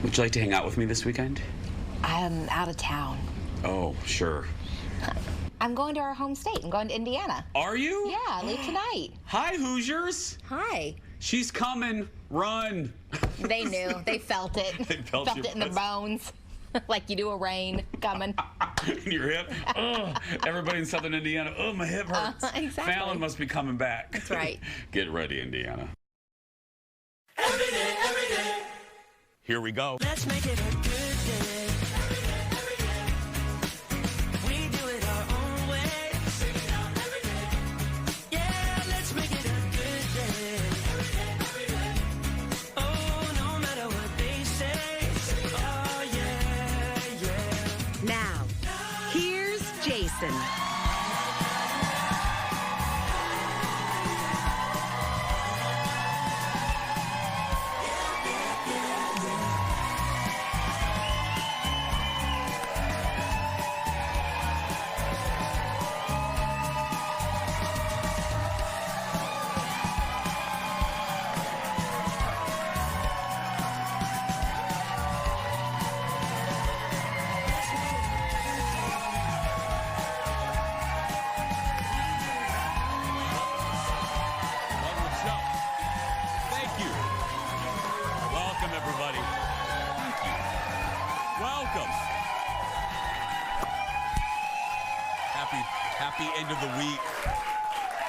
Would you like to hang out with me this weekend? I'm out of town. Oh, sure. I'm going to our home state. I'm going to Indiana. Are you? Yeah, I leave tonight. Hi, Hoosiers. Hi. She's coming. Run. They knew. They felt it. They felt it in their bones. Like you do a rain coming. In your hip. Oh, everybody in southern Indiana. Oh, my hip hurts. Exactly. Fallon must be coming back. That's right. Get ready, Indiana. Every day. Here we go. Let's make it a good day. Every day. We do it our own way. Sing it out every day. Yeah, let's make it a good day. Every day. Oh, no matter what they say. Oh, yeah. Now, here's Jason. Happy end of the week.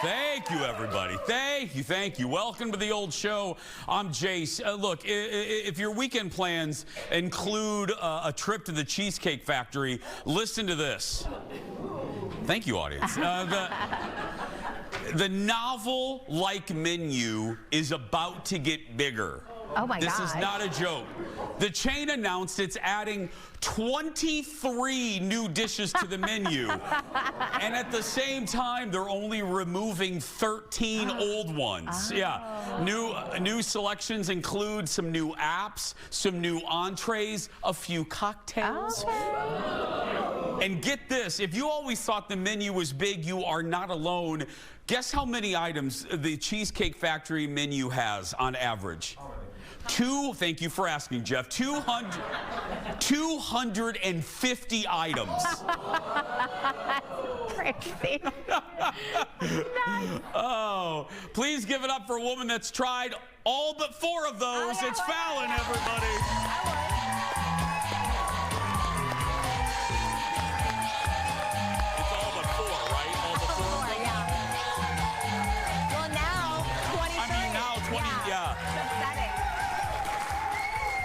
Thank you, everybody. Thank you. Welcome to the old show. I'm Jace. Look, if your weekend plans include a trip to the Cheesecake Factory, listen to this. Thank you, audience. The novel-like menu is about to get bigger. Oh, my God. This is not a joke. The chain announced it's adding 23 new dishes to the menu. And at the same time, they're only removing 13 old ones. Yeah. New selections include some new apps, some new entrees, a few cocktails. Okay. And get this, if you always thought the menu was big, you are not alone. Guess how many items the Cheesecake Factory menu has on average? Thank you for asking, Jeff. 250 items. Crazy. Oh, please give it up for a woman that's tried all but 4 of those. It's Falen, everybody.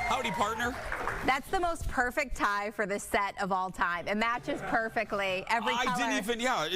Howdy, partner. That's the most perfect tie for this set of all time. It matches perfectly. Every color. I didn't even, yeah.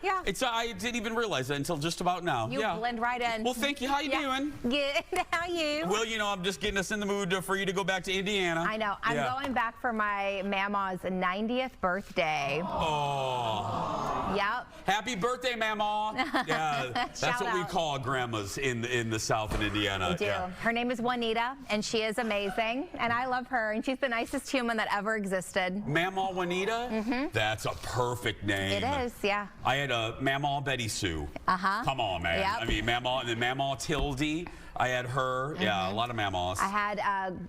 Yeah. I didn't even realize that until just about now. You blend right in. Well, thank you. How you doing? Good. How you? Well, you know, I'm just getting us in the mood for you to go back to Indiana. I know. I'm going back for my Mama's 90th birthday. Oh. Yep. Happy birthday, Mama. Yeah, that's what we call grandmas in the South in Indiana. We do. Yeah. Her name is Juanita, and she is amazing, and I love her, and she's the nicest human that ever existed. Mama Juanita? Mm-hmm. That's a perfect name. It is, yeah. I had a Mama Betty Sue. Uh-huh. Come on, man. Yep. I mean, Mama, and then Mama Tildy. I had her. Mm-hmm. Yeah, a lot of Mamas. I had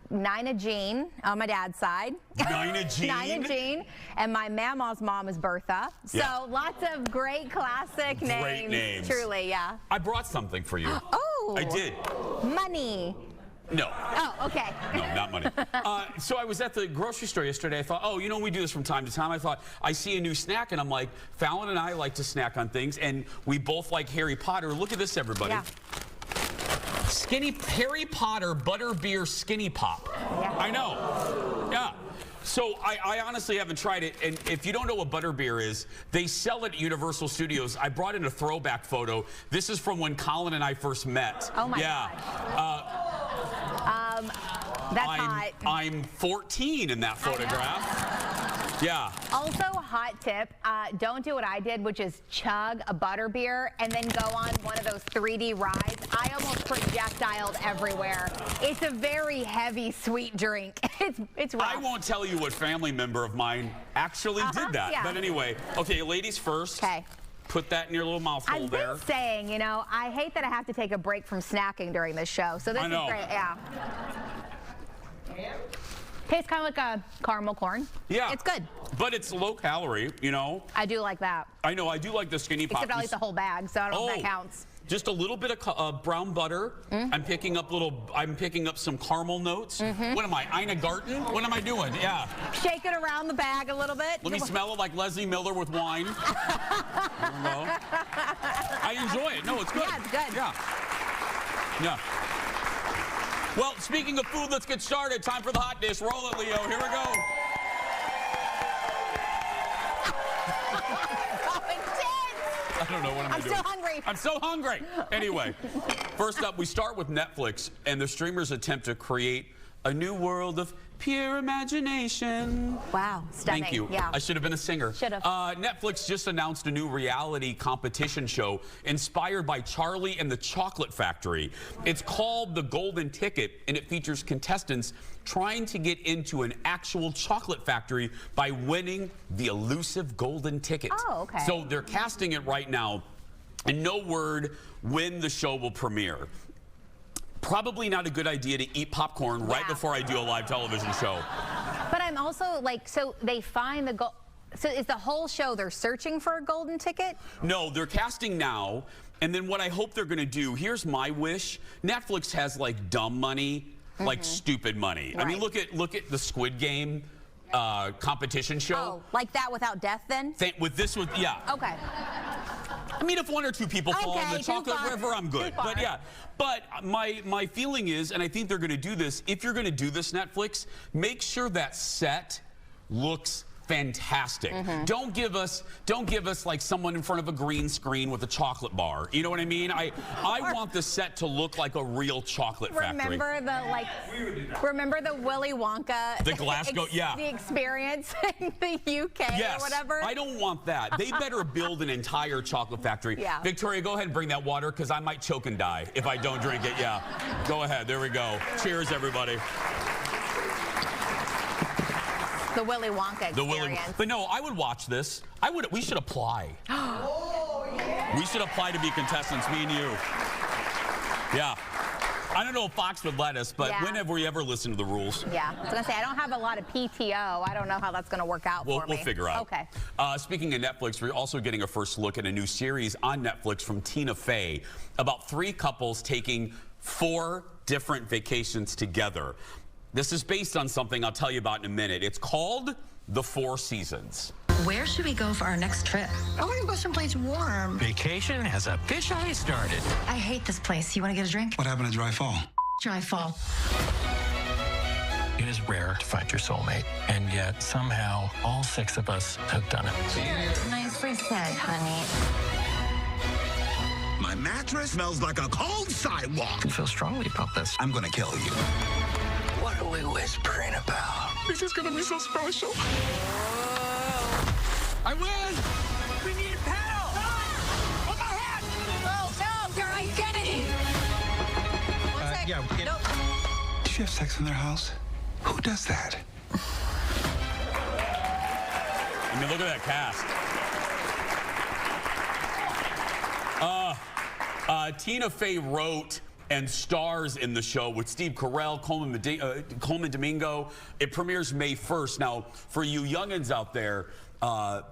Nina Jean on my dad's side. Nina Jean? Nina Jean. And my Mama's mom is Bertha. So lots of great classic names. Great names. Truly, yeah. I brought something for you. Oh. I did. Money. No. Oh, okay. No, not money. So I was at the grocery store yesterday. I thought, oh, you know, we do this from time to time. I thought, I see a new snack, and I'm like, Fallon and I like to snack on things, and we both like Harry Potter. Look at this, everybody. Yeah. Harry Potter Butterbeer Skinny Pop. Yeah. I know. Yeah. So I honestly haven't tried it, and if you don't know what Butterbeer is, they sell it at Universal Studios. I brought in a throwback photo. This is from when Colin and I first met. Oh my God. That's hot. I'm 14 in that photograph. Yeah. Also, hot tip, don't do what I did, which is chug a butterbeer and then go on one of those 3D rides. I almost projectiled everywhere. It's a very heavy, sweet drink. It's rough. I won't tell you what family member of mine actually did that. Yeah. But anyway, okay, ladies first. Okay. Put that in your little mouth hole there. I've been saying, you know, I hate that I have to take a break from snacking during this show. So this is great. Yeah. Tastes kind of like a caramel corn. Yeah. It's good. But it's low calorie, you know. I do like that. I know, I do like the skinny pop. Except I like the whole bag, so I don't know if that counts. Just a little bit of brown butter. I'm picking up some caramel notes. What am I, Ina Garten? What am I doing? Yeah. Shake it around the bag a little bit. Let me smell it like Leslie Miller with wine. I enjoy it. No, it's good. Yeah, it's good. Yeah. Yeah. Well, speaking of food, let's get started. Time for the hot dish. Roll it, Leo. Here we go. I don't know what I'm doing. I'm so hungry. I'm so hungry. Anyway, first up, we start with Netflix and the streamers' attempt to create a new world of pure imagination. Wow, stunning. Thank you. Yeah. I should have been a singer. Should have. Netflix just announced a new reality competition show inspired by Charlie and the Chocolate Factory. It's called The Golden Ticket, and it features contestants trying to get into an actual chocolate factory by winning the elusive golden ticket. Oh, okay. So they're casting it right now, and no word when the show will premiere. Probably not a good idea to eat popcorn right before I do a live television show. But I'm also like, so they find the gold. So is the whole show they're searching for a golden ticket? No, they're casting now. And then what I hope they're going to do, here's my wish. Netflix has like dumb money, like stupid money. Right. I mean, look at the Squid Game competition show. Oh, like that without death then? With this, yeah. Okay. I mean, if one or two people fall in the too chocolate far. river, I'm good. Too far. But yeah, but my feeling is, and I think they're going to do this, if you're going to do this, Netflix, make sure that set looks fantastic. Don't give us like someone in front of a green screen with a chocolate bar. You know what I mean? I want the set to look like a real chocolate factory. Remember the Willy Wonka The Glasgow, yeah. the experience in the UK Yes, or whatever? I don't want that. They better build an entire chocolate factory. Yeah. Victoria, go ahead and bring that water because I might choke and die if I don't drink it. Yeah. Go ahead. There we go. Cheers, everybody. The Willy Wonka experience. But no, I would watch this. We should apply. We should apply to be contestants, me and you. Yeah. I don't know if Fox would let us, but when have we ever listened to the rules? Yeah, I was going to say, I don't have a lot of PTO. I don't know how that's going to work out for me. We'll figure out. Okay. Speaking of Netflix, we're also getting a first look at a new series on Netflix from Tina Fey about 3 couples taking 4 different vacations together. This is based on something I'll tell you about in a minute. It's called The 4 Seasons. Where should we go for our next trip? I want to go someplace warm. Vacation has officially started. I hate this place. You want to get a drink? What happened to Dry Fall? Dry fall. It is rare to find your soulmate, and yet somehow all 6 of us have done it. Nicely said, honey. My mattress smells like a cold sidewalk. I feel strongly about this. I'm gonna kill you. What are we whispering about? This is gonna be so special. I win! We need a paddle! On my hat! Oh, no, your identity! Yeah, we can... Nope. Did you have sex in their house? Who does that? I mean, look at that cast. Tina Fey wrote and stars in the show with Steve Carell, Coleman Domingo. It premieres May 1st. Now, for you youngins out there,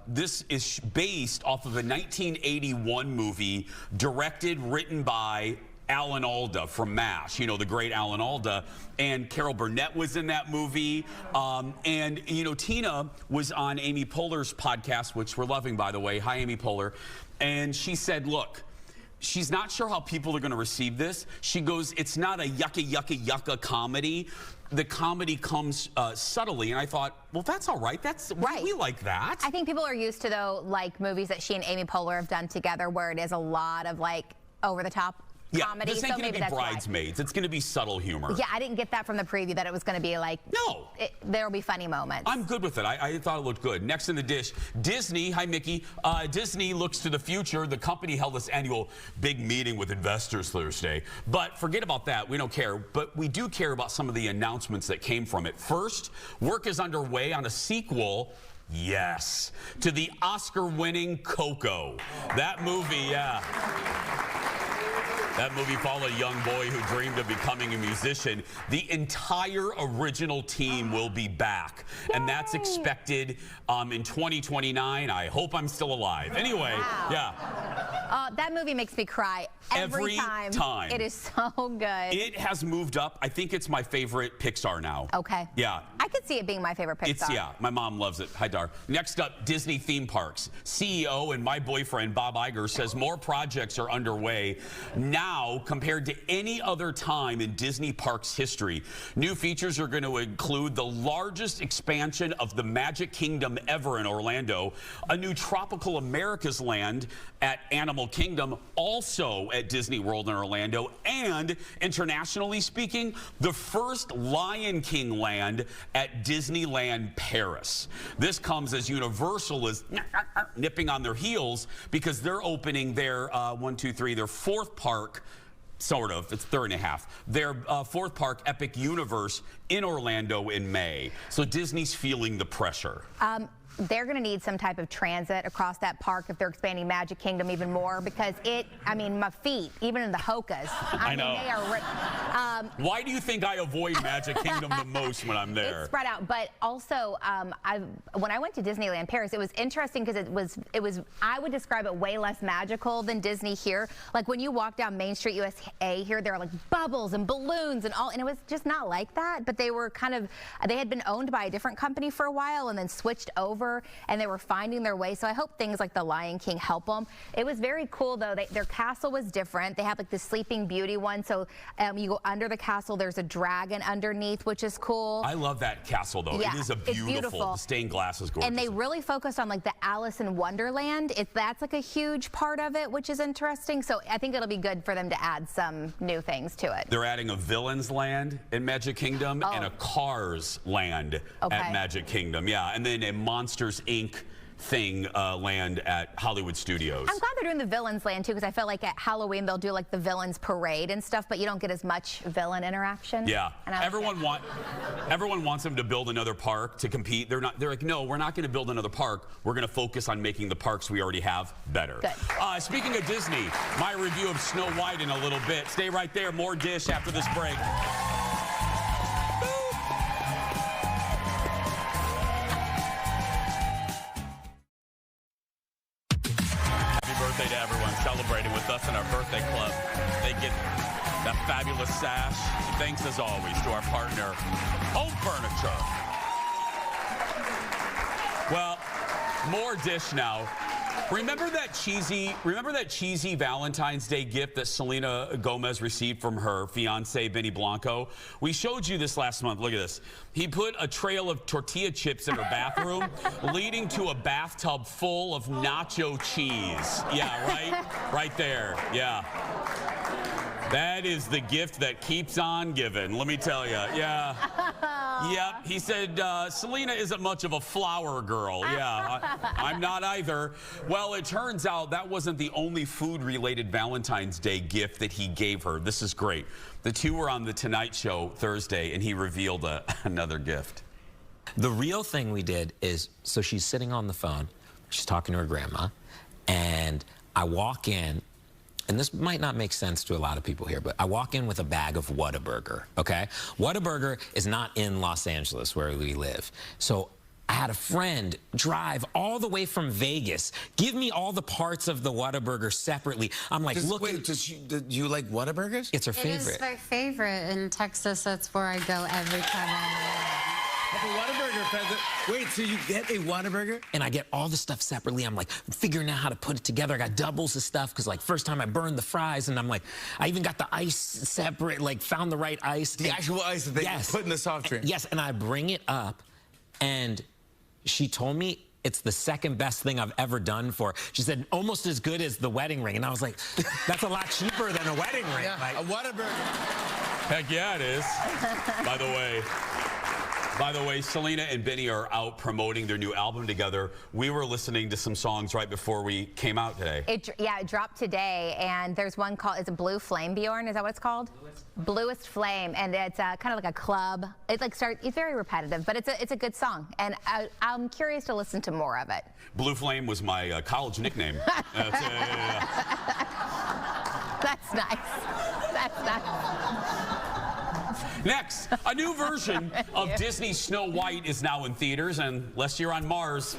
this is based off of a 1981 movie directed, written by Alan Alda from MASH, you know, the great Alan Alda, and Carol Burnett was in that movie. And, you know, Tina was on Amy Poehler's podcast, which we're loving, by the way. Hi, Amy Poehler. And she said, look, she's not sure how people are going to receive this. She goes, it's not a yucca comedy. The comedy comes subtly, and I thought, well, that's all right. That's Right. We like that. I think people are used to, though, like movies that she and Amy Poehler have done together where it is a lot of, like, over-the-top comedy. This ain't so going to maybe be that's why. Bridesmaids. It's going to be subtle humor. Yeah, I didn't get that from the preview, that it was going to be like, No. There'll be funny moments. I'm good with it. I thought it looked good. Next in the dish, Disney. Hi, Mickey. Disney looks to the future. The company held its annual big meeting with investors Thursday. But forget about that. We don't care. But we do care about some of the announcements that came from it. First, work is underway on a sequel. Yes, to the Oscar-winning Coco. That movie, yeah. That movie followed a young boy who dreamed of becoming a musician. The entire original team will be back, and that's expected in 2029. I hope I'm still alive. Anyway, yeah. That movie makes me cry every time. It is so good. It has moved up. I think it's my favorite Pixar now. Okay. Yeah. I could see it being my favorite Pixar. Yeah, my mom loves it. Hi, Dar. Next up, Disney theme parks. CEO and my boyfriend, Bob Iger, says more projects are underway now compared to any other time in Disney parks history. New features are going to include the largest expansion of the Magic Kingdom ever in Orlando, a new Tropical America's Land at Animal Kingdom, also at Disney World in Orlando, and internationally speaking, the first Lion King land at Disneyland Paris. This comes as Universal is nipping on their heels because they're opening their their fourth park. Sort of. It's third and a half. Their fourth park, Epic Universe, in Orlando in May. So Disney's feeling the pressure. They're going to need some type of transit across that park if they're expanding Magic Kingdom even more because my feet, even in the Hokas, I mean, know. they are Why do you think I avoid Magic Kingdom the most when I'm there? It's spread out, but also when I went to Disneyland Paris, it was interesting because it was I would describe it way less magical than Disney here. Like when you walk down Main Street USA here, there are like bubbles and balloons and all, and it was just not like that. But they were they had been owned by a different company for a while and then switched over, and they were finding their way. So I hope things like the Lion King help them. It was very cool though. Their castle was different. They have like the Sleeping Beauty one. So you go under the castle, there's a dragon underneath, which is cool. I love that castle though. Yeah, it is it's beautiful. The stained glass is gorgeous. And they really focused on like the Alice in Wonderland. That's like a huge part of it, which is interesting. So I think it'll be good for them to add some new things to it. They're adding a Villains Land in Magic Kingdom and a Cars Land at Magic Kingdom. Yeah, and then a Monsters Inc. land at Hollywood Studios. I'm glad they're doing the Villains Land too, because I feel like at Halloween they'll do like the Villains Parade and stuff, but you don't get as much villain interaction. Yeah, everyone wants them to build another park to compete. They're like, no, we're not going to build another park. We're going to focus on making the parks we already have better. Good. Speaking of Disney, my review of Snow White in a little bit. Stay right there. More Dish after this break. Birthday to everyone celebrating with us in our birthday club. They get that fabulous sash. Thanks as always to our partner, Home Furniture. Well, more Dish now. Remember that cheesy Valentine's Day gift that Selena Gomez received from her fiancé, Benny Blanco? We showed you this last month. Look at this. He put a trail of tortilla chips in her bathroom, leading to a bathtub full of nacho cheese. Yeah, right? Right there. Yeah. That is the gift that keeps on giving, let me tell you. Yeah. Yep. He said, Selena isn't much of a flower girl. Yeah, I'm not either. Well, it turns out that wasn't the only food-related Valentine's Day gift that he gave her. This is great. The two were on The Tonight Show Thursday, and he revealed another gift. The real thing we did is, so she's sitting on the phone, she's talking to her grandma, and I walk in, and this might not make sense to a lot of people here, but I walk in with a bag of Whataburger, okay? Whataburger is not in Los Angeles where we live. So I had a friend drive all the way from Vegas, give me all the parts of the Whataburger separately. I'm like, look. Wait, do you like Whataburgers? It's her favorite. It is my favorite. In Texas, that's where I go every time Wait, so you get a Whataburger? And I get all the stuff separately. I'm like figuring out how to put it together. I got doubles of stuff because like first time I burned the fries, and I'm like, I even got the ice separate, like found the right ice. The actual ice that they put in the soft drink. Yes, and I bring it up, and she told me it's the second best thing I've ever done for. She said, almost as good as the wedding ring. And I was like, that's a lot cheaper than a wedding ring. Yeah, like, a Whataburger. Heck yeah, it is. By the way, Selena and Benny are out promoting their new album together. We were listening to some songs right before we came out today. It dropped today, and there's one called, is it Blue Flame, Bjorn? Is that what it's called? Bluest Flame, and it's kind of like a club. It's very repetitive, but it's a good song, and I'm curious to listen to more of it. Blue Flame was my college nickname. That's nice. That's not. Next, a new version of Disney's Snow White is now in theaters, and unless you're on Mars,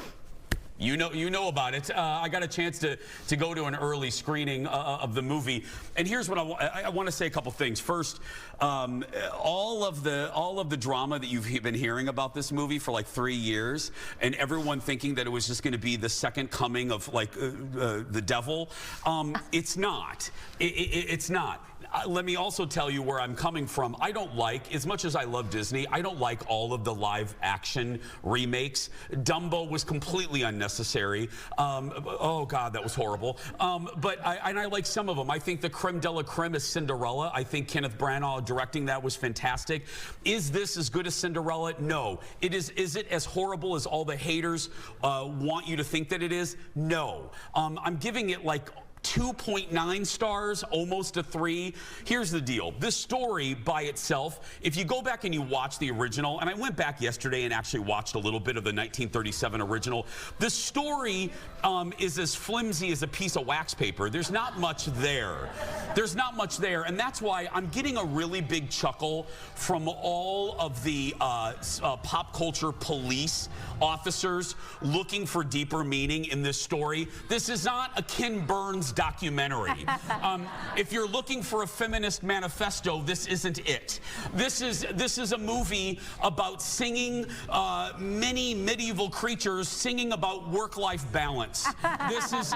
you know about it. I got a chance to go to an early screening of the movie, and here's what I want to say a couple things. First, all of the drama that you've been hearing about this movie for like 3 years, and everyone thinking that it was just going to be the second coming of like the devil. It's not. It's not. Let me also tell you where I'm coming from. I don't like, as much as I love Disney, I don't like all of the live action remakes. Dumbo was completely unnecessary. Oh God, that was horrible. But I like some of them. I think the creme de la creme is Cinderella. I think Kenneth Branagh directing that was fantastic. Is this as good as Cinderella? No. Is it as horrible as all the haters want you to think that it is? No. I'm giving it like 2.9 stars, almost a 3. Here's the deal. This story by itself, if you go back and you watch the original, and I went back yesterday and actually watched a little bit of the 1937 original, the story is as flimsy as a piece of wax paper. There's not much there. There's not much there, and that's why I'm getting a really big chuckle from all of the pop culture police officers looking for deeper meaning in this story. This is not a Ken Burns documentary. If you're looking for a feminist manifesto, this isn't it. This is a movie about singing, many medieval creatures singing about work-life balance. This is,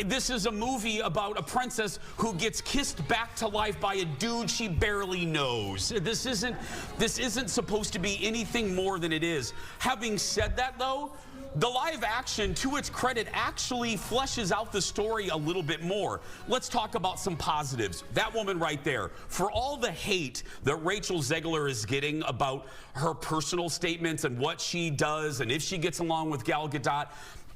this is a movie about a princess who gets kissed back to life by a dude she barely knows. This isn't supposed to be anything more than it is. Having said that, though, the live action, to its credit, actually fleshes out the story a little bit more. Let's talk about some positives. That woman right there, for all the hate that Rachel Zegler is getting about her personal statements and what she does and if she gets along with Gal Gadot,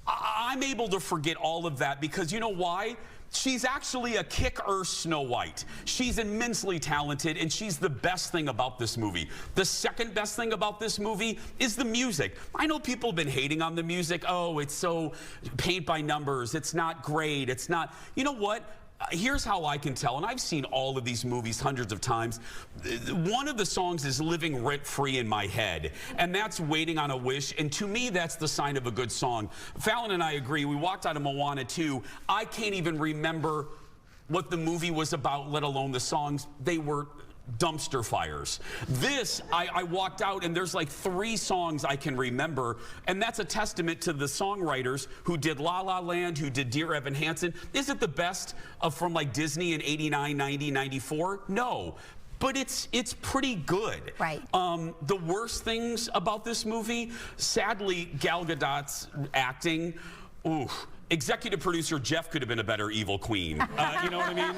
I'm able to forget all of that because you know why? She's actually a kick-ass Snow White. She's immensely talented, and she's the best thing about this movie. The second best thing about this movie is the music. I know people have been hating on the music. Oh, it's so paint by numbers. It's not great. It's not. You know what? Here's how I can tell, and I've seen all of these movies hundreds of times. One of the songs is living rent-free in my head, and that's Waiting on a Wish, and to me, that's the sign of a good song. Falen and I agree. We walked out of Moana 2. I can't even remember what the movie was about, let alone the songs. They were dumpster fires. This, I walked out and there's like 3 songs I can remember, and that's a testament to the songwriters who did La La Land, who did Dear Evan Hansen. Is it the best from like Disney in 89, 90, 94? No. But it's pretty good. Right. The worst things about this movie, sadly, Gal Gadot's acting, ooh. Executive producer Jeff could have been a better evil queen. You know what I mean?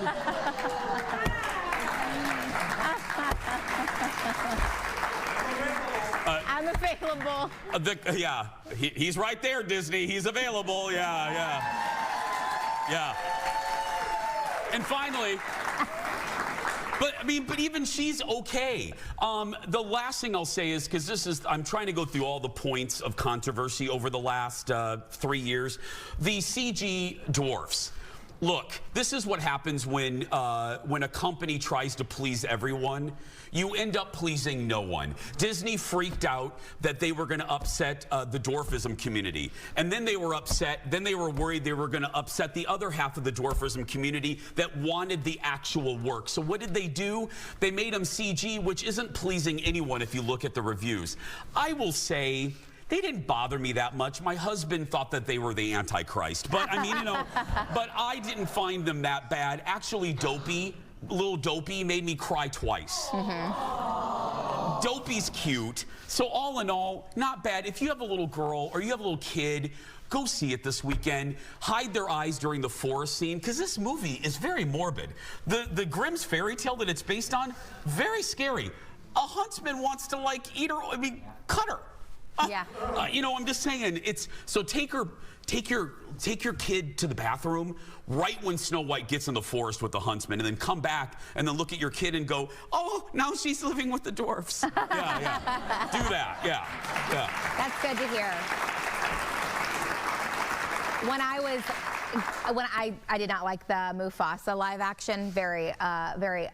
I'm available. Yeah, he's right there, Disney. He's available. Yeah. And finally, but even she's okay. The last thing I'll say is, because I'm trying to go through all the points of controversy over the last 3 years. The CG dwarfs. Look, this is what happens when a company tries to please everyone. You end up pleasing no one. Disney freaked out that they were going to upset the dwarfism community. And then they were upset. Then they were worried they were going to upset the other half of the dwarfism community that wanted the actual work. So what did they do? They made them CG, which isn't pleasing anyone if you look at the reviews. I will say, they didn't bother me that much. My husband thought that they were the Antichrist. But I mean, but I didn't find them that bad. Actually, Little Dopey made me cry twice. Mm-hmm. Dopey's cute. So all in all, not bad. If you have a little girl or you have a little kid, go see it this weekend. Hide their eyes during the forest scene, because this movie is very morbid. The Grimm's fairy tale that it's based on, very scary. A huntsman wants to eat her, cut her. Yeah. I'm just saying, so take your kid to the bathroom right when Snow White gets in the forest with the huntsman, and then come back and then look at your kid and go, oh, now she's living with the dwarfs. Yeah. Do that. Yeah. That's good to hear. When I was when I did not like the Mufasa live action very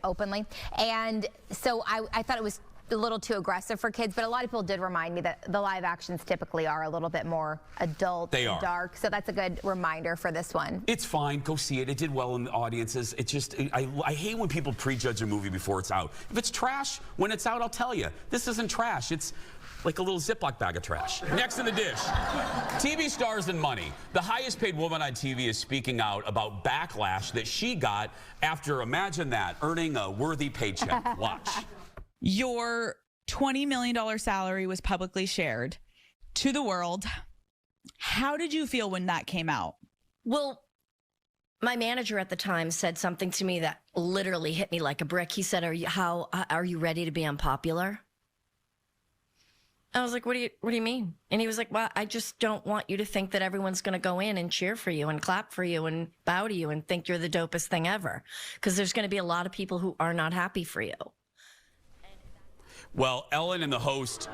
openly, and so I thought it was a little too aggressive for kids, but a lot of people did remind me that the live actions typically are a little bit more adult and dark, so that's a good reminder for this one. It's fine. Go see it. It did well in the audiences. It just, I hate when people prejudge a movie before it's out. If it's trash, when it's out, I'll tell you. This isn't trash. It's like a little Ziploc bag of trash. Next in the dish, TV stars and money. The highest paid woman on TV is speaking out about backlash that she got after, imagine that, earning a worthy paycheck. Watch. Your $20 million salary was publicly shared to the world. How did you feel when that came out? Well, my manager at the time said something to me that literally hit me like a brick. He said, are you ready to be unpopular? I was like, what do you mean? And he was like, well, I just don't want you to think that everyone's going to go in and cheer for you and clap for you and bow to you and think you're the dopest thing ever. Because there's going to be a lot of people who are not happy for you. Well, Ellen and the host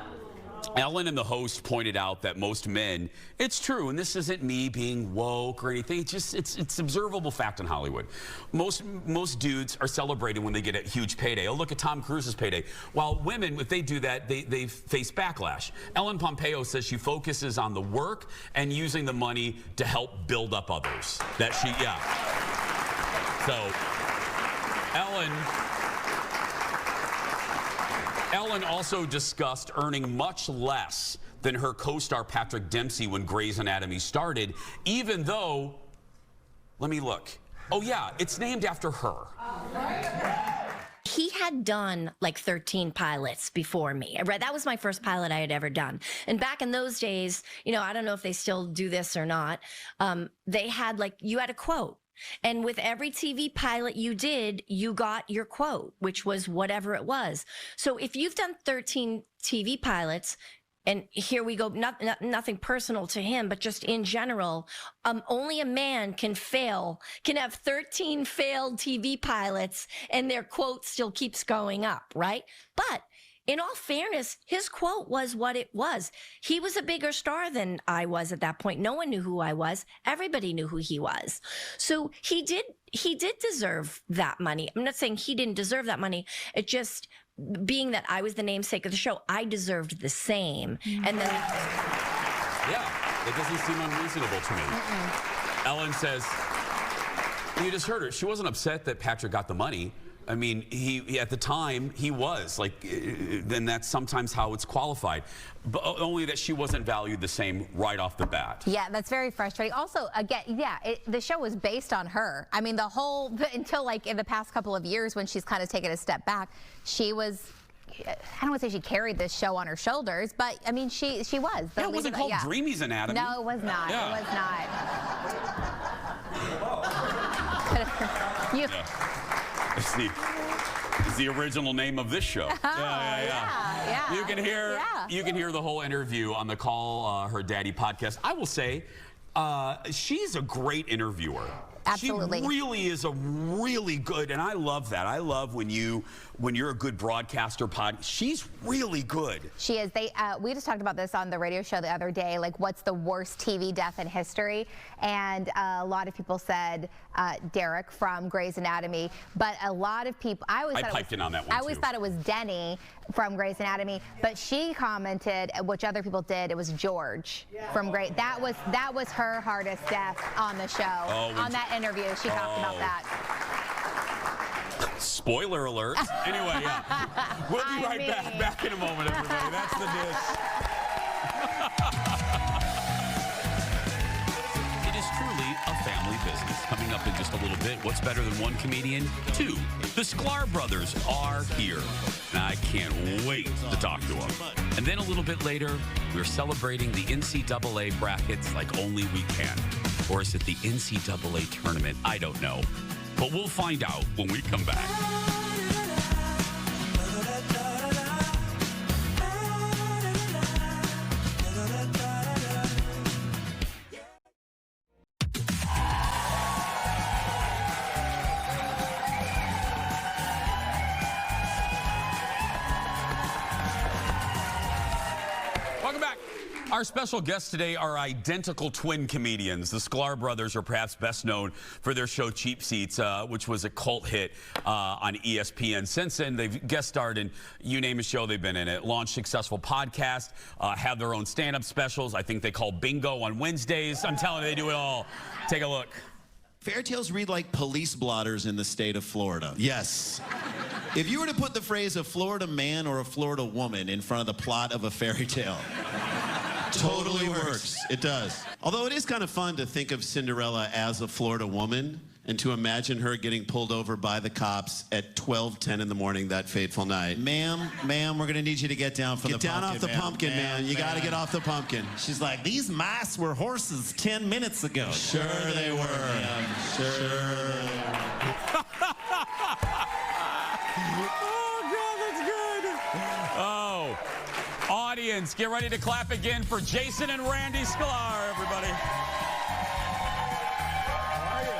pointed out that most men, it's true, and this isn't me being woke or anything, it's observable fact in Hollywood. Most dudes are celebrating when they get a huge payday. Oh, look at Tom Cruise's payday. While women, if they do that, they face backlash. Ellen Pompeo says she focuses on the work and using the money to help build up others. That she, yeah. So, Ellen also discussed earning much less than her co-star Patrick Dempsey when Grey's Anatomy started, even though, let me look. Oh yeah, it's named after her. He had done like 13 pilots before me. Right, that was my first pilot I had ever done. And back in those days, you know, I don't know if they still do this or not. They had like, you had a quote. And with every TV pilot you did, you got your quote, which was whatever it was. So if you've done 13 TV pilots, and here we go, nothing personal to him, but just in general, only a man can have 13 failed TV pilots and their quote still keeps going up, right? But in all fairness, his quote was what it was. He was a bigger star than I was at that point. No one knew who I was. Everybody knew who he was. So he did deserve that money. I'm not saying he didn't deserve that money. It just, being that I was the namesake of the show, I deserved the same. And then... Yeah, it doesn't seem unreasonable to me. Ellen says, you just heard her. She wasn't upset that Patrick got the money. I mean, he at the time, he was. Like, then that's sometimes how it's qualified. But only that she wasn't valued the same right off the bat. Yeah, that's very frustrating. Also, again, yeah, the show was based on her. I mean, until like in the past couple of years when she's kind of taken a step back, she was... I don't want to say she carried this show on her shoulders, but I mean, she was. Yeah, it wasn't called Dreamy's Anatomy. No, it was not. Yeah. It was not. It's the original name of this show. Yeah. You can hear the whole interview on the Call Her Daddy podcast. I will say, she's a great interviewer. Absolutely. She really is a really good, and I love that. I love when you're a good broadcaster she's really good. She is. We just talked about this on the radio show the other day, like what's the worst TV death in history? And a lot of people said Derek from Grey's Anatomy, but a lot of people, I piped in on that one I always thought it was Denny from Grey's Anatomy, but she commented, which other people did, it was George from Grey. That was her hardest death on the show. On that interview, she talked about that. Spoiler alert. Anyway, yeah. We'll be right back. Back in a moment, everybody. That's the dish. It is truly a family business. Coming up in just a little bit, what's better than one comedian? Two. The Sklar brothers are here. And I can't wait to talk to them. And then a little bit later, we're celebrating the NCAA brackets like only we can. Or is it the NCAA tournament? I don't know. But we'll find out when we come back. Welcome back. All Our special guests today are identical twin comedians. The Sklar brothers are perhaps best known for their show Cheap Seats, which was a cult hit on ESPN. Since then, they've guest starred in you name a show, they've been in it. Launched successful podcasts, have their own stand-up specials. I think they call Bingo on Wednesdays. I'm telling you, they do it all. Take a look. Fairy tales read like police blotters in the state of Florida. Yes. If you were to put the phrase a Florida man or a Florida woman in front of the plot of a fairy tale, totally works. It does. Although it is kind of fun to think of Cinderella as a Florida woman and to imagine her getting pulled over by the cops at 12:10 in the morning that fateful night. Ma'am, we're gonna need you to get down from the pumpkin. Get down off the pumpkin, man. You gotta get off the pumpkin. She's like, these mice were horses 10 minutes ago. Sure they were. Man. Sure. Oh, God, that's good. Oh, audience, get ready to clap again for Jason and Randy Sklar, everybody.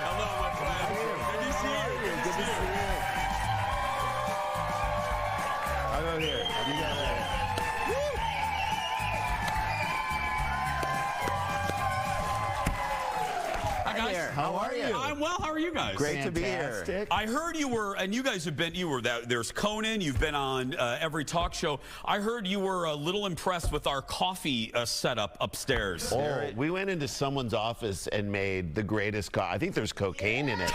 Hello, my friend. Good to see you. Good to see you. I'll go here. You got it. Hi, guys. How are you? I'm well. How are you guys? Great to be here. I heard you were, and you guys have been, there's Conan, you've been on every talk show. I heard you were a little impressed with our coffee setup upstairs. Oh, we went into someone's office and made the greatest coffee. I think there's cocaine in it.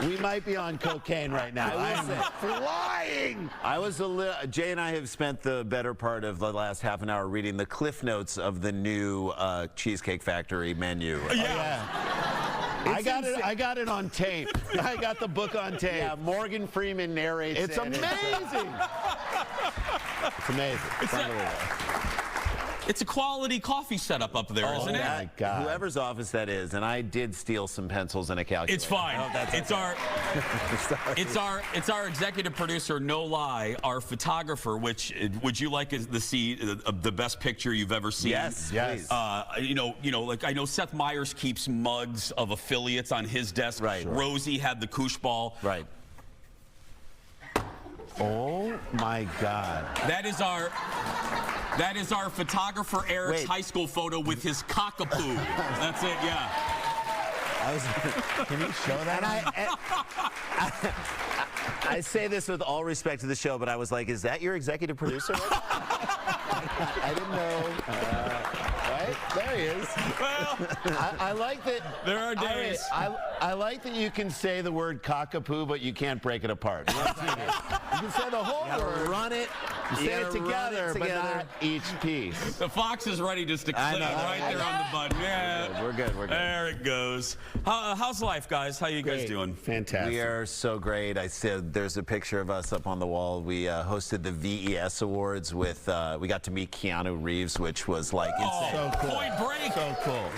We might be on cocaine right now. I'm flying. Jay and I have spent the better part of the last half an hour reading the cliff notes of the new Cheesecake Factory menu. Yeah. I got it on tape. I got the book on tape. Yeah, Morgan Freeman narrates it. It's amazing. It's amazing. It's a quality coffee setup up there, isn't it? Oh my God. Whoever's office that is, and I did steal some pencils and a calculator. It's fine. It's our executive producer, no lie, our photographer. Which would you like to see the best picture you've ever seen? Yes. Like I know Seth Meyers keeps mugs of affiliates on his desk. Right. Rosie had the koosh ball. Right. Oh my God. That is our photographer Eric's high school photo with his cockapoo. That's it, yeah. Can you show that? I say this with all respect to the show, but I was like, is that your executive producer? I didn't know. Right? There he is. Well, I like that. There are days. I like that you can say the word cockapoo, but you can't break it apart. You can say the whole word. Run it. You say it together, but not each piece. The fox is ready just to clip right there on the button. Yeah. We're good. There it goes. How's life, guys? How you guys doing? Fantastic. We are so great. I said there's a picture of us up on the wall. We hosted the VES Awards with, we got to meet Keanu Reeves, which was like insane. So cool. Point Break. So cool.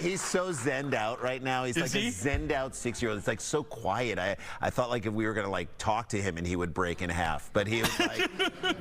He's so zenned out right now. He's like a zenned out 6-year-old. It's like so quiet. I thought like if we were going to like talk to him and he would break in half, but he was like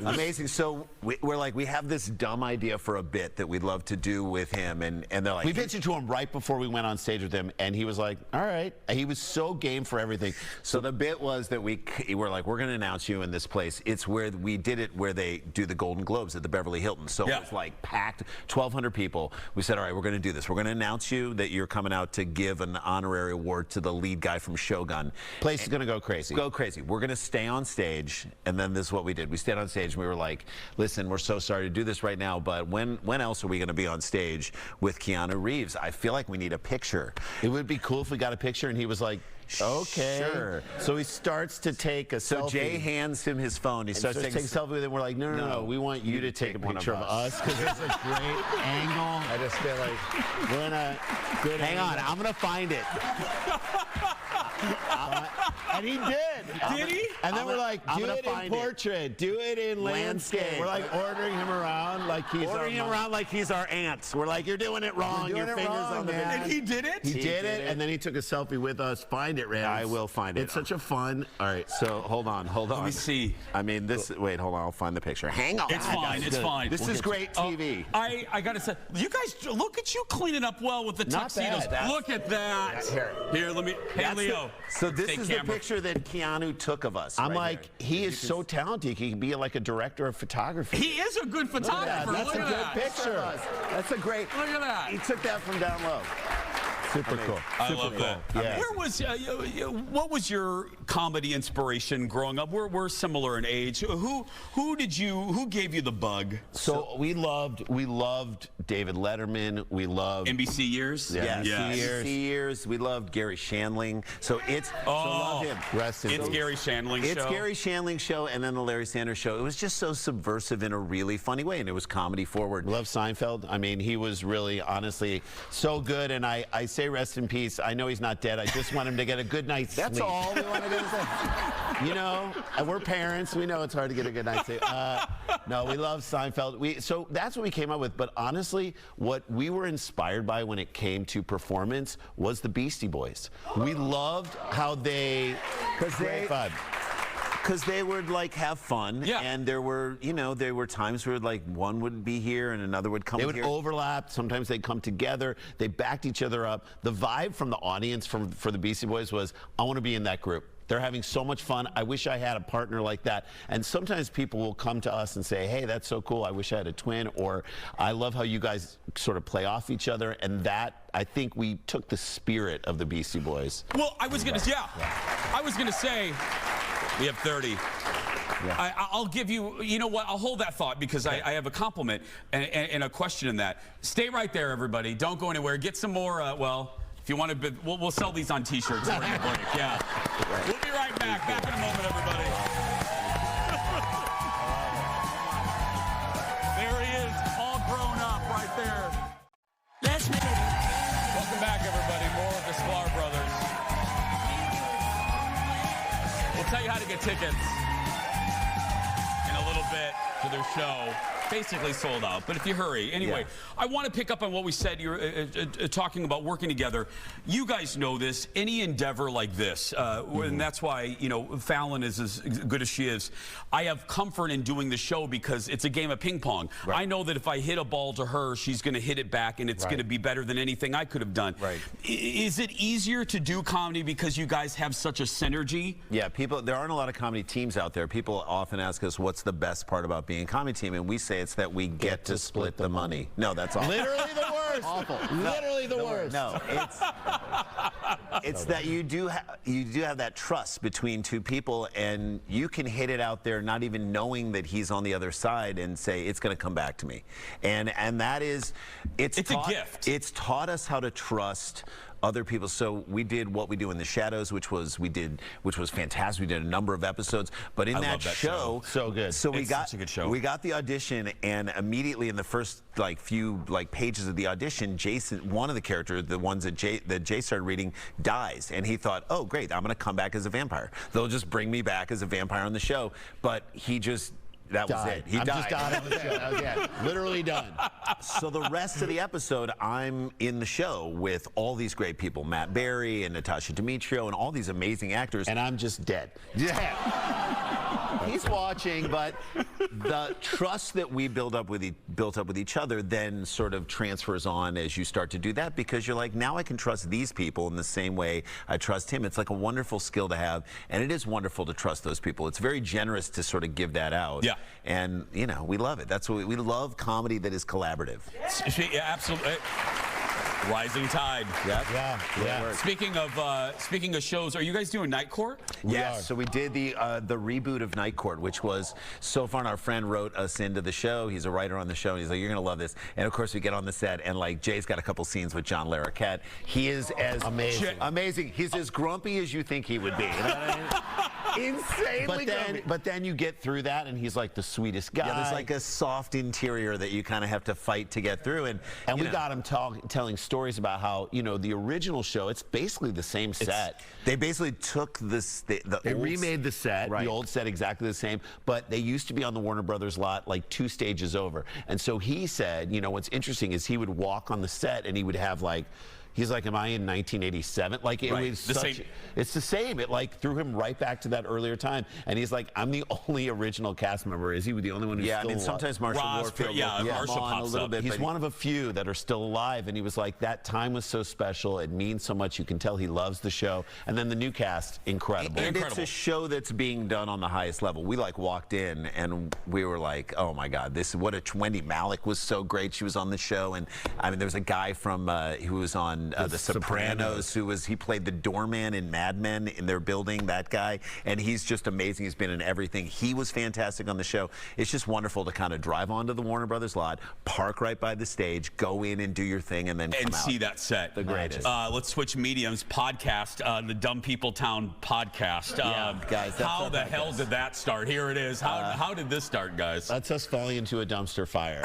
amazing. So we're like, we have this dumb idea for a bit that we'd love to do with him, and they're like, we pitched it to him right before we went on stage with him, and he was like, all right. He was so game for everything. So the bit was that we're like, we're going to announce you in this place. It's where we did it, where they do the Golden Globes at the Beverly Hilton. So it was like packed, 1,200 people. We said, all right, we're going to do this. We're going to announce you that you're coming out to give an honorary award to the lead guy from Shogun. Place is going to go crazy. Go crazy. We're going to stay on stage, and then this is what we did. We stayed on stage, and we were like, listen, we're so sorry to do this right now, but when else are we going to be on stage with Keanu Reeves? I feel like we need a picture. It would be cool if we got a picture, and he was like, okay. Sure. So he starts to take a selfie. So Jay hands him his phone. He starts to take a selfie with him. We're like, no. We want you to take a picture of us because it's a great angle. I just feel like we're in a good Hang on. I'm going to find it. And he did. Did he? And then we're like, do it in portrait. Do it in landscape. We're like ordering him around like he's our aunt. We're like, you're doing it wrong. Your fingers on the man. And he did it? He did it, and then he took a selfie with us. Find it, Randy. I will find it. It's such a fun. All right, so hold on. Let me see. I mean, wait, hold on. I'll find the picture. Hang on. It's fine. It's fine. This is great TV. I got to say, you guys, look at you cleaning up well with the tuxedos. Not bad. Look at that. Here, let me. Hey, Leo. So this Fake is camera. the picture that Keanu took of us. I'm right like, there. he is so talented. He can be like a director of photography. He is a good photographer. That's Look a at good that. picture. That's a great. Look at that. He took that from down low. Super cool. I Super love cool. that. Yeah. Where was what was your comedy inspiration growing up? We're similar in age. Who gave you the bug? So we loved David Letterman. We loved NBC years. Yeah, Yes. NBC years. We loved Gary Shandling. So it's so love him. Rest in It's peace. Gary Shandling's show. It's Gary Shandling's show, and then the Larry Sanders Show. It was just so subversive in a really funny way, and it was comedy forward. Love Seinfeld. I mean, he was really, honestly, so good. And I say rest in peace. I know he's not dead. I just want him to get a good night's sleep. That's all we wanted to say. You know, and we're parents. We know it's hard to get a good night's sleep. No, we love Seinfeld. So that's what we came up with. But honestly, what we were inspired by when it came to performance was the Beastie Boys. We loved how they Great vibe. Because they would like have fun, and there were times where like one would be here and another would come. They would here. overlap. Sometimes they'd come together. They backed each other up. The vibe from the audience for the Beastie Boys was, I want to be in that group. They're having so much fun. I wish I had a partner like that. And sometimes people will come to us and say, hey, that's so cool. I wish I had a twin. Or I love how you guys sort of play off each other. And that, I think we took the spirit of the Beastie Boys. Well, I was gonna say, we have 30. I'll give you, you know what, I'll hold that thought because I have a compliment and a question in that. Stay right there, everybody. Don't go anywhere. Get some more, if you want to, we'll sell these on T-shirts during the break. Yeah. We'll be right back. Back in a moment, everybody. There he is, all grown up right there. Welcome back, everybody. More of the Sklar brothers. We'll tell you how to get tickets in a little bit to their show. Basically sold out, but if you hurry. Anyway, I want to pick up on what we said. You're talking about working together. You guys know this. Any endeavor like this, and that's why, you know, Falen is as good as she is. I have comfort in doing the show because it's a game of ping pong. I know that if I hit a ball to her, she's going to hit it back, and it's going to be better than anything I could have done. Is it easier to do comedy because you guys have such a synergy? Yeah, there aren't a lot of comedy teams out there. People often ask us, what's the best part about being a comedy team? And we say it's that we get to split the money. No, that's awful. Literally the worst. Awful. Literally the worst. No, it's that you do have that trust between two people, and you can hit it out there not even knowing that he's on the other side and say it's going to come back to me. And that is it's a gift. It's taught us how to trust other people. So we did What We Do in the Shadows, which was fantastic. We did a number of episodes, but in that show, so good. So we It's got such a good show. We got the audition, and immediately in the first few pages of the audition, Jason, one of the characters, the ones that Jay started reading, dies, and he thought, oh great, I'm going to come back as a vampire. They'll just bring me back as a vampire on the show. But he just. That was it. He died. Just out of the show. That was it. Literally done. So the rest of the episode, I'm in the show with all these great people, Matt Berry and Natasha Demetrio and all these amazing actors. And I'm just dead. He's watching, but the trust that we built up with each other then sort of transfers on as you start to do that, because you're like, now I can trust these people in the same way I trust him. It's like a wonderful skill to have, and it is wonderful to trust those people. It's very generous to sort of give that out. Yeah. And, you know, we love it. That's what we love, comedy that is collaborative. Yeah, absolutely. Rising tide. Yeah. Speaking of shows, are you guys doing Night Court? Yes. So we did the reboot of Night Court, which was so fun. Our friend wrote us into the show. He's a writer on the show, and he's like, "You're gonna love this." And of course, we get on the set, and like Jay's got a couple scenes with John Larroquette. He is as amazing. He's as grumpy as you think he would be. You know what I mean? Insanely grumpy. But then you get through that, and he's like the sweetest guy. Yeah, there's like a soft interior that you kind of have to fight to get through, and we got him telling stories about how, you know, the original show, it's basically the same set. They basically took they remade the set, the old set exactly the same, but they used to be on the Warner Brothers lot like 2 stages over. And so he said, you know, what's interesting is he would walk on the set and he would have like, He's like, am I in 1987? Like, it was such, it's the same. It like threw him right back to that earlier time. And he's like, I'm the only original cast member. Is he the only one who's still alive? Sometimes Marshall Warfield Marshall pops a little up. bit. He's one of a few that are still alive. And he was like, that time was so special. It means so much. You can tell he loves the show. And then the new cast, incredible. And it's a show that's being done on the highest level. We like walked in and we were like, oh my God, this is what a Wendy Malick was so great. She was on the show. And I mean, there was a guy from who was on The Sopranos, he played the doorman in Mad Men in their building, that guy. And he's just amazing. He's been in everything. He was fantastic on the show. It's just wonderful to kind of drive onto the Warner Brothers lot, park right by the stage, go in and do your thing, and then come out. See that set. The greatest. Let's switch mediums. Podcast, the Dumb People Town podcast. Guys, how the hell did that start? Here it is. How did this start, guys? That's us falling into a dumpster fire.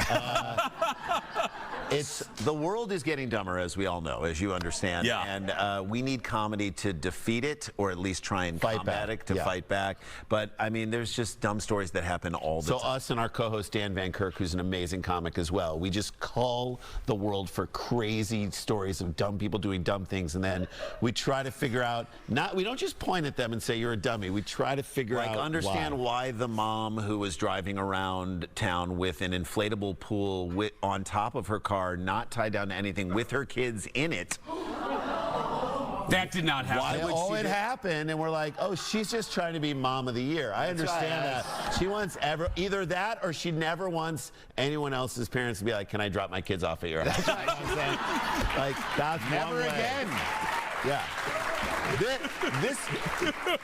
The world is getting dumber, as we all know, as you understand. Yeah. And we need comedy to defeat it, or at least try and combat it, to fight back. But, I mean, there's just dumb stories that happen all the time. So us and our co-host Dan Van Kirk, who's an amazing comic as well, we just call the world for crazy stories of dumb people doing dumb things, and then we try to figure out, we don't just point at them and say, you're a dummy. We try to figure out understand why the mom who was driving around town with an inflatable pool on top of her car, not tied down to anything, with her kids in it. That did not happen. It happened, and we're like, oh, she's just trying to be mom of the year. I understand that. She wants either that, or she never wants anyone else's parents to be like, can I drop my kids off at your house? That's right. You know what I'm saying? Like, that's never again. Yeah.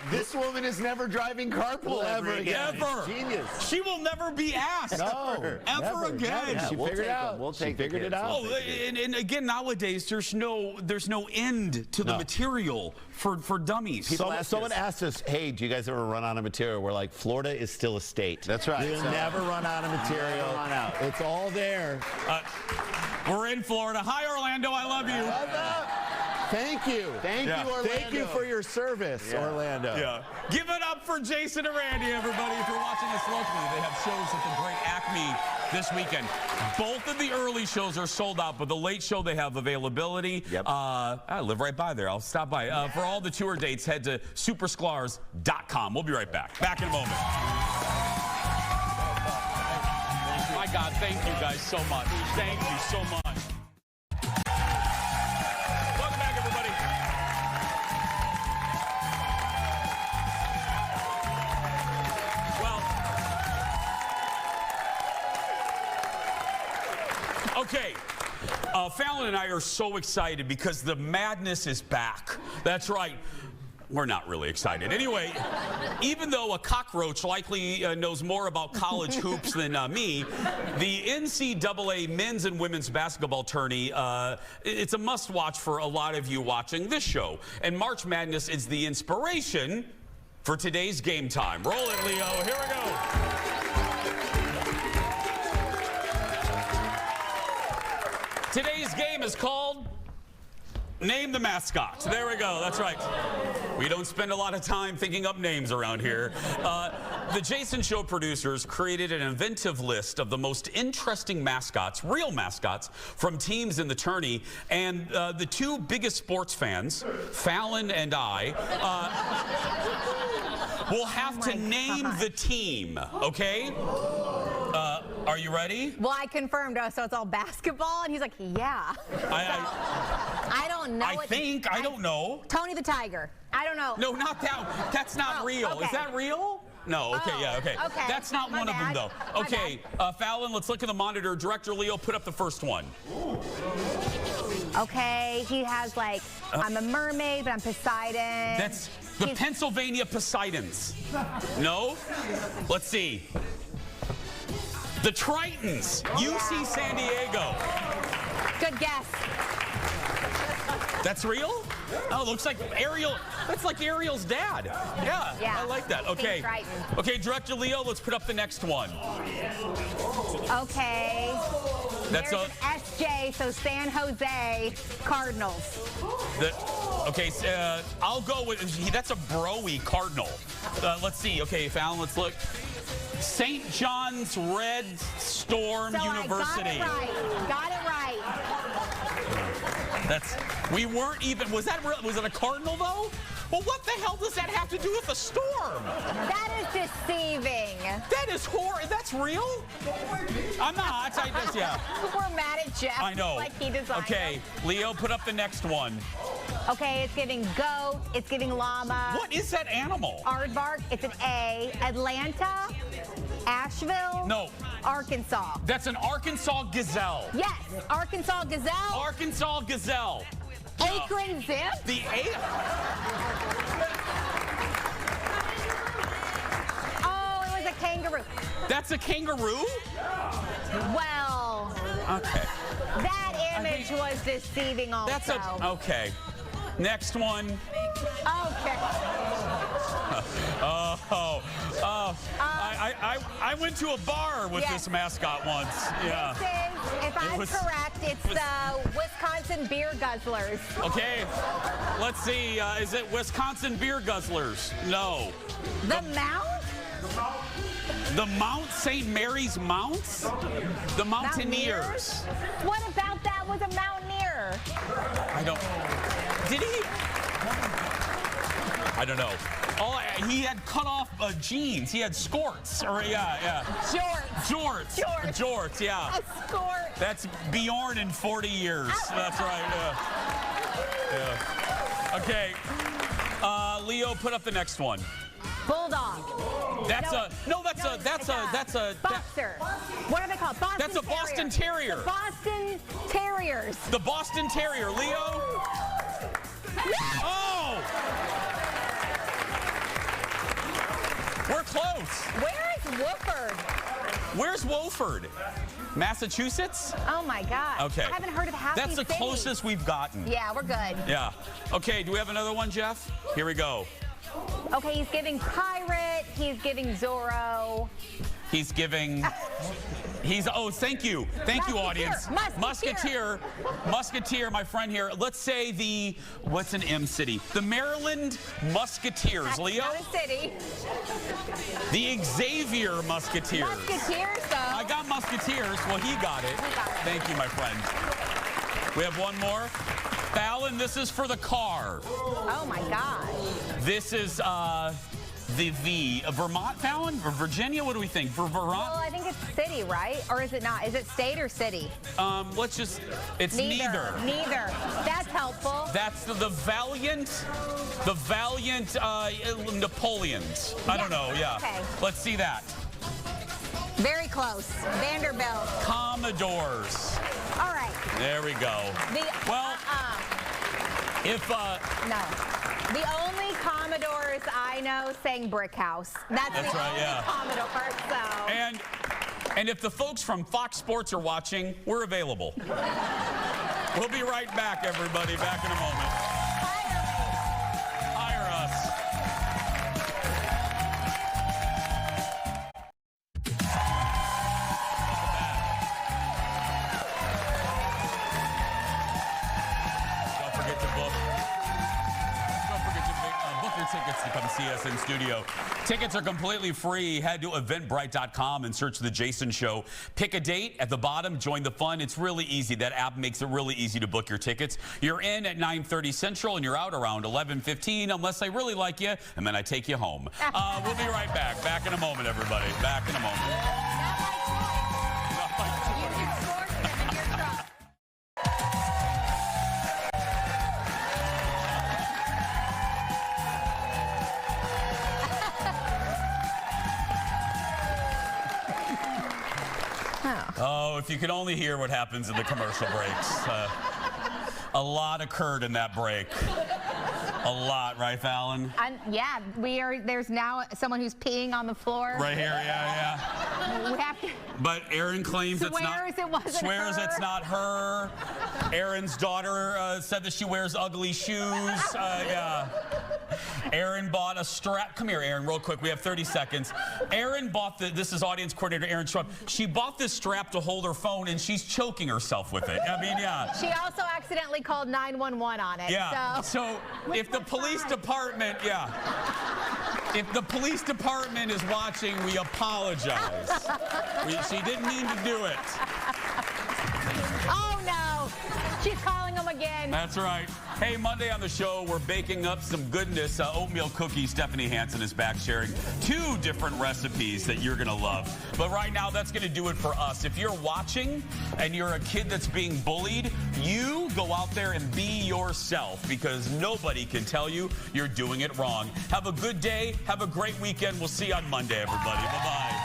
This woman is never driving carpool ever again. Ever. Genius. She will never be asked. No. Ever again. Yeah, she figured it out. She figured it out. Oh, and again, nowadays there's no end to the material for dummies. Someone asked us, hey, do you guys ever run out of material? We're like, Florida is still a state. That's right. We'll never run out of material. It's all there. We're in Florida. Hi, Orlando. I love you. Thank you. Thank you, Orlando. Thank you for your service, Orlando. Yeah. Give it up for Jason and Randy, everybody, if you're watching this locally. They have shows at the Great Acme this weekend. Both of the early shows are sold out, but the late show, they have availability. Yep. I live right by there. I'll stop by. For all the tour dates, head to supersklars.com. We'll be right back. Back in a moment. My God, thank you guys so much. Thank you so much. Okay, Fallon and I are so excited because the madness is back. That's right. We're not really excited. Anyway, even though a cockroach likely knows more about college hoops than me, the NCAA men's and women's basketball tourney, it's a must-watch for a lot of you watching this show. And March Madness is the inspiration for today's game time. Roll it, Leo. Here we go. Today's game is called Name the Mascots. There we go. That's right. We don't spend a lot of time thinking up names around here. The Jason Show producers created an inventive list of the most interesting mascots, real mascots, from teams in the tourney. And the two biggest sports fans, Fallon and I, will have to name the team, okay? Are you ready? Well, I confirmed, so it's all basketball, and he's like, yeah. I don't know. I don't know. Tony the Tiger. I don't know. No, not that. That's not real. Okay. Is that real? No, okay, yeah, okay. That's not one of them, though. Okay, Fallon, let's look at the monitor. Director Leo, put up the first one. Okay, he has like, I'm a mermaid, but I'm Poseidon. That's the Pennsylvania Poseidons. No? Let's see. The Tritons, UC San Diego. Good guess. That's real? Oh, looks like Ariel. That's like Ariel's dad. Yeah, I like that. Okay. Okay, Director Leo, let's put up the next one. Okay. There's an SJ, so San Jose Cardinals. Okay, I'll go with, that's a Broy Cardinal. Let's see. Okay, Fallon, let's look. St. John's Red Storm University. Got it right. We weren't even. Was it a cardinal though? Well, what the hell does that have to do with a storm? That is deceiving. That is horrible. That's real? I'm not. Yeah. We're mad at Jeff. I know. Like he designed Okay, them. Leo, put up the next one. Okay, it's giving goat. It's giving llama. What is that animal? Aardvark. It's an A. Atlanta. Asheville. No. Arkansas. That's an Arkansas gazelle. Yes, Arkansas gazelle. Arkansas gazelle. Akron zip. The Oh, it was a kangaroo. That's a kangaroo? Well. Okay. That image was deceiving also. That's okay. Next one. Okay. I went to a bar with this mascot once. Yeah. This is, if I'm correct, it's the Wisconsin beer guzzlers. Okay. Let's see. Is it Wisconsin beer guzzlers? No. The Mount? The Mount St. Mary's Mounts? The Mountaineers. What about that was a mountaineer? I don't. Did he? I don't know. He had cut off jeans. He had skirts. Or yeah. Jorts, yeah. A skort. That's Bjorn in 40 years. That's right. Yeah. Okay. Leo, put up the next one. Bulldog. That's a boxer. What are they called? Boston That's a Boston Terrier. The Boston Terriers. The Boston Terrier. Leo. Oh! We're close. Where is Wooford? Where's Wofford? Massachusetts? Oh my God. Okay. I haven't heard of half That's these the cities. closest we've gotten. Yeah, we're good. Yeah. Okay, do we have another one, Jeff? Here we go. Okay, he's giving pirate. He's giving Zorro. He's giving. Thank you, audience. Musketeer, my friend here. Let's say what's an M city? The Maryland Musketeers, That's Leo. not a city. The Xavier Musketeers. Musketeers, though. I got Musketeers. Well, he got it. Thank you, my friend. We have one more. Falen, this is for the car. Oh my gosh. This is the Vermont, Fallon? Or Virginia? What do we think? For Vermont? Well, I think it's city, right? Or is it not? Is it state or city? It's neither. Neither. That's helpful. That's the valiant Napoleons. I don't know, yeah. Okay. Let's see that. Very close. Vanderbilt. Commodores. All right. There we go. No. The only Commodores I know sang Brick House. That's the only Commodore, so. And if the folks from Fox Sports are watching, we're available. We'll be right back, everybody. Back in a moment. Hire us. Don't forget to book your tickets to come see us in studio. Tickets are completely free. Head to eventbrite.com and search The Jason Show. Pick a date at the bottom. Join the fun. It's really easy. That app makes it really easy to book your tickets. You're in at 9:30 Central and you're out around 11:15 unless I really like you, and then I take you home. We'll be right back. Back in a moment, everybody. Back in a moment. Oh, if you could only hear what happens in the commercial breaks. A lot occurred in that break. A lot, right, Fallon? Yeah, there's now someone who's peeing on the floor. Right here, yeah. We have to. But Erin claims it's not her. Erin's daughter said that she wears ugly shoes. Yeah. Erin bought a strap. Come here, Erin, real quick. We have 30 seconds. Erin bought this is audience coordinator Erin Schwab. She bought this strap to hold her phone, and she's choking herself with it. I mean, yeah. She also accidentally called 911 on it. Yeah. So if the police department, if the police department is watching, we apologize. She didn't mean to do it. Oh no! She's calling them again. again. That's right. Hey, Monday on the show, we're baking up some goodness. Oatmeal cookies. Stephanie Hansen is back sharing 2 different recipes that you're going to love. But right now, that's going to do it for us. If you're watching and you're a kid that's being bullied, you go out there and be yourself, because nobody can tell you you're doing it wrong. Have a good day. Have a great weekend. We'll see you on Monday, everybody. Bye-bye.